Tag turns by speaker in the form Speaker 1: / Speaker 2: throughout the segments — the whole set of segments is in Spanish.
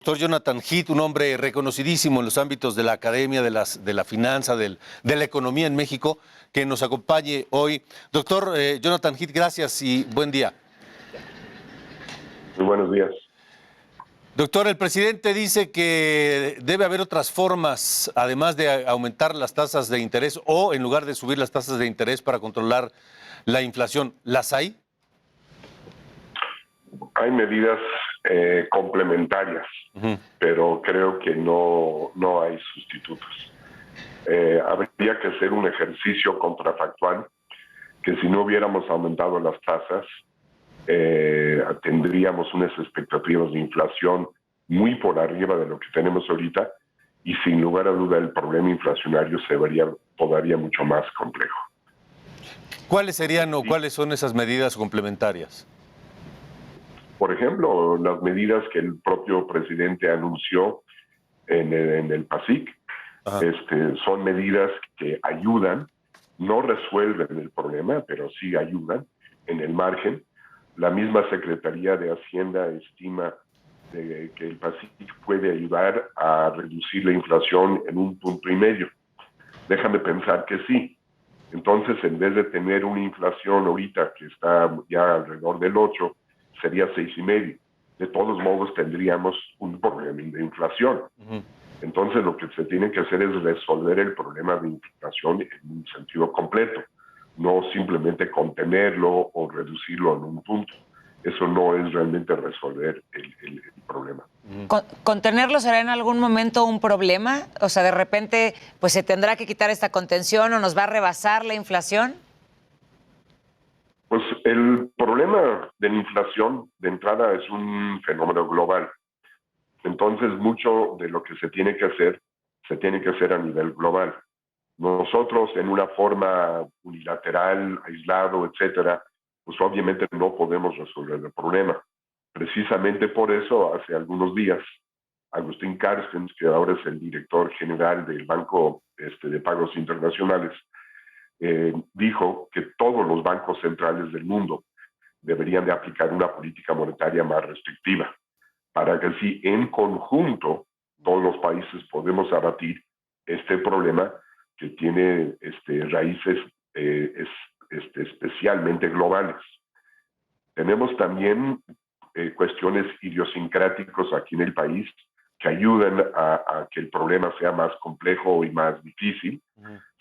Speaker 1: Doctor Jonathan Heath, un hombre reconocidísimo en los ámbitos de la academia, de la finanza, de la economía en México, que nos acompañe hoy. Doctor Jonathan Heath, gracias y buen día.
Speaker 2: Muy buenos días.
Speaker 1: Doctor, el presidente dice que debe haber otras formas, además de aumentar las tasas de interés o en lugar de subir las tasas de interés para controlar la inflación. ¿Las hay?
Speaker 2: Hay medidas complementarias, pero creo que no hay sustitutos. Habría que hacer un ejercicio contrafactual que si no hubiéramos aumentado las tasas, tendríamos unas expectativas de inflación muy por arriba de lo que tenemos ahorita y sin lugar a duda el problema inflacionario se vería todavía mucho más complejo.
Speaker 1: ¿Cuáles serían o cuáles son esas medidas complementarias?
Speaker 2: Por ejemplo, las medidas que el propio presidente anunció en el PASIC son medidas que ayudan, no resuelven el problema, pero sí ayudan en el margen. La misma Secretaría de Hacienda estima que el PASIC puede ayudar a reducir la inflación en 1,5 puntos. Déjame pensar que sí. Entonces, en vez de tener una inflación ahorita que está ya alrededor del 8, sería 6,5. De todos modos, tendríamos un problema de inflación. Entonces, lo que se tiene que hacer es resolver el problema de inflación en un sentido completo, no simplemente contenerlo o reducirlo en 1 punto. Eso no es realmente resolver el problema.
Speaker 3: ¿Contenerlo será en algún momento un problema? O sea, de repente, pues se tendrá que quitar esta contención o nos va a rebasar la inflación.
Speaker 2: Pues el problema de la inflación de entrada es un fenómeno global. Entonces, mucho de lo que se tiene que hacer a nivel global. Nosotros, en una forma unilateral, aislado, etcétera, pues obviamente no podemos resolver el problema. Precisamente por eso, hace algunos días, Agustín Carstens, que ahora es el director general del Banco de Pagos Internacionales, dijo que todos los bancos centrales del mundo deberían de aplicar una política monetaria más restrictiva, para que así en conjunto todos los países podemos abatir este problema que tiene raíces especialmente globales. Tenemos también cuestiones idiosincráticas aquí en el país que ayudan a que el problema sea más complejo y más difícil.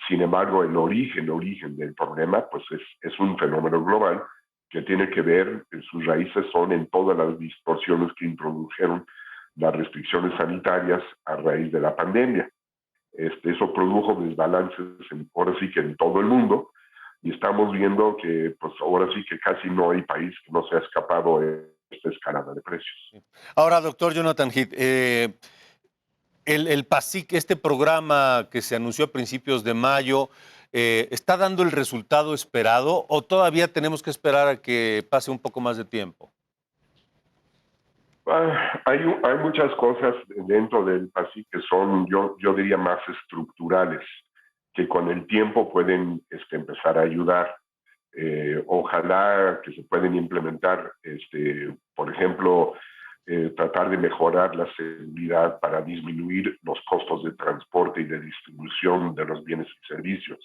Speaker 2: Sin embargo, el origen del problema pues es un fenómeno global que tiene que ver, sus raíces son en todas las distorsiones que introdujeron las restricciones sanitarias a raíz de la pandemia. Eso produjo desbalances ahora sí que en todo el mundo, y estamos viendo que pues ahora sí que casi no hay país que no se ha escapado de esta escalada de precios.
Speaker 1: Ahora, doctor Jonathan Heath, el PASIC, este programa que se anunció a principios de mayo, ¿está dando el resultado esperado o todavía tenemos que esperar a que pase un poco más de tiempo?
Speaker 2: Hay muchas cosas dentro del PASIC que son, yo diría, más estructurales, que con el tiempo pueden empezar a ayudar. Ojalá que se pueden implementar, por ejemplo, tratar de mejorar la seguridad para disminuir los costos de transporte y de distribución de los bienes y servicios,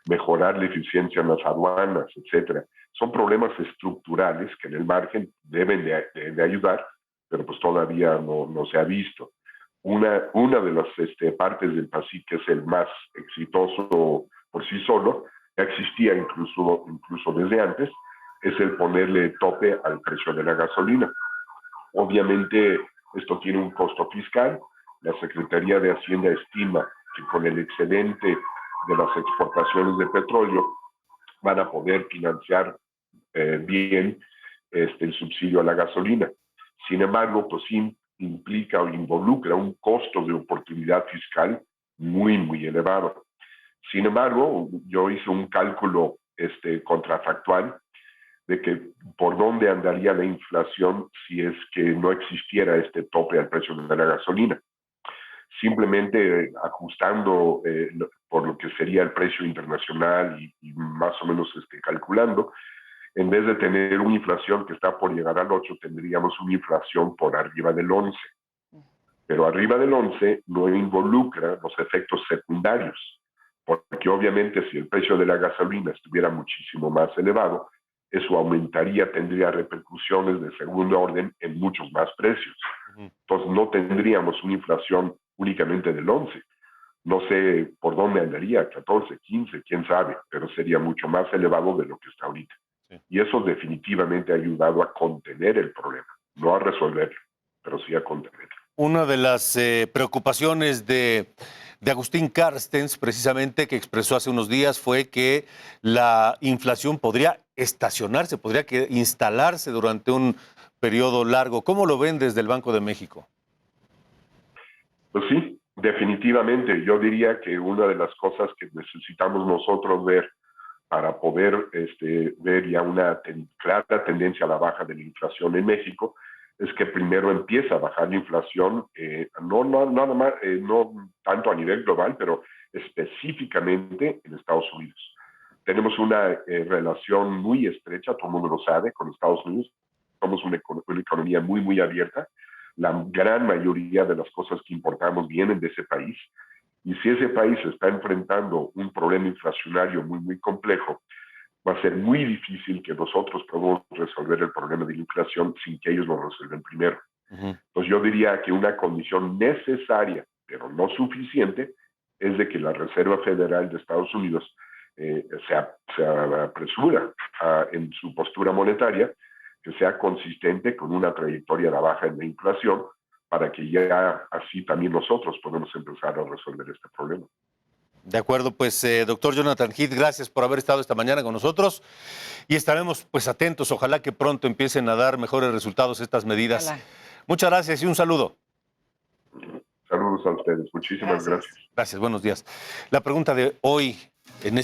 Speaker 2: mejorar la eficiencia en las aduanas, etcétera. Son problemas estructurales que en el margen deben de ayudar, pero pues todavía no se ha visto. Una de las partes del PASIC que es el más exitoso por sí solo, ya existía incluso desde antes, es el ponerle tope al precio de la gasolina. Obviamente esto tiene un costo fiscal. La Secretaría de Hacienda estima que con el excedente de las exportaciones de petróleo van a poder financiar bien el subsidio a la gasolina. Sin embargo, pues sí implica o involucra un costo de oportunidad fiscal muy elevado. Sin embargo, yo hice un cálculo contrafactual de que por dónde andaría la inflación si es que no existiera este tope al precio de la gasolina. Simplemente ajustando por lo que sería el precio internacional y más o menos calculando, en vez de tener una inflación que está por llegar al 8, tendríamos una inflación por arriba del 11. pero arriba del 11 no involucra los efectos secundarios, porque obviamente si el precio de la gasolina estuviera muchísimo más elevado, eso tendría repercusiones de segundo orden en muchos más precios. Entonces no tendríamos una inflación únicamente del 11. No sé por dónde andaría, 14, 15, quién sabe, pero sería mucho más elevado de lo que está ahorita. Sí. Y eso definitivamente ha ayudado a contener el problema, no a resolverlo, pero sí a contenerlo.
Speaker 1: Una de las preocupaciones de Agustín Carstens, precisamente, que expresó hace unos días, fue que la inflación podría estacionarse, podría instalarse durante un periodo largo. ¿Cómo lo ven desde el Banco de México?
Speaker 2: Pues sí, definitivamente. Yo diría que una de las cosas que necesitamos nosotros ver para poder ver ya una clara tendencia a la baja de la inflación en México es que primero empieza a bajar la inflación, no tanto a nivel global, pero específicamente en Estados Unidos. Tenemos una relación muy estrecha, todo el mundo lo sabe, con Estados Unidos. Somos una economía muy, muy abierta. La gran mayoría de las cosas que importamos vienen de ese país. Y si ese país está enfrentando un problema inflacionario muy, muy complejo, va a ser muy difícil que nosotros podamos resolver el problema de la inflación sin que ellos lo resuelvan primero. Entonces yo diría que una condición necesaria, pero no suficiente, es de que la Reserva Federal de Estados Unidos se apresura en su postura monetaria, que sea consistente con una trayectoria de baja en la inflación, para que ya así también nosotros podemos empezar a resolver este problema.
Speaker 1: De acuerdo, pues doctor Jonathan Heath, gracias por haber estado esta mañana con nosotros y estaremos pues atentos. Ojalá que pronto empiecen a dar mejores resultados estas medidas. Ojalá. Muchas gracias y un saludo.
Speaker 2: Saludos a ustedes. Muchísimas gracias.
Speaker 1: Gracias, buenos días. La pregunta de hoy en